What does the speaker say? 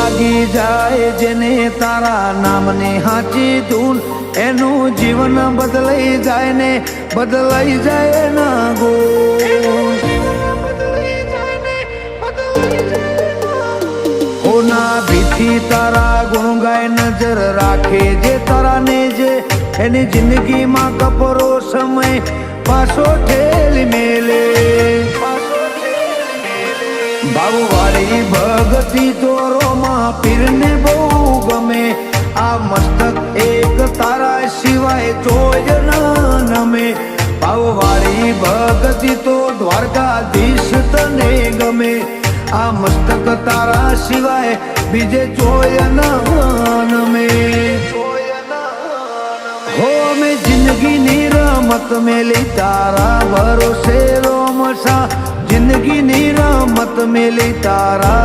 લાગી જાય જેને તારા નામની હાચી ધૂન એનું જીવન બદલાઈ જાય ને બદલાઈ જાય ના ગુણ હોના ભીથી તારા ગુણ ગાય નજર રાખે જે તારા ને જે એની જિંદગીમાં કપરો સમય પાછો ઠેલી મેલે ભાવવાળી ભગતી દોરોમાં પીરને બહુ ગમે આ મસ્તક એક તારા સિવાય જોય ન નમે ભાવવાળી ભગતી તો દ્વારકાધીશ તને ગમે આ મસ્તક તારા સિવાય બીજે જોય ન નમે હો મેં જિંદગીની રમત મેલી તારા ભરોસે રોમસા જિંદગીની રમત મેલી તારા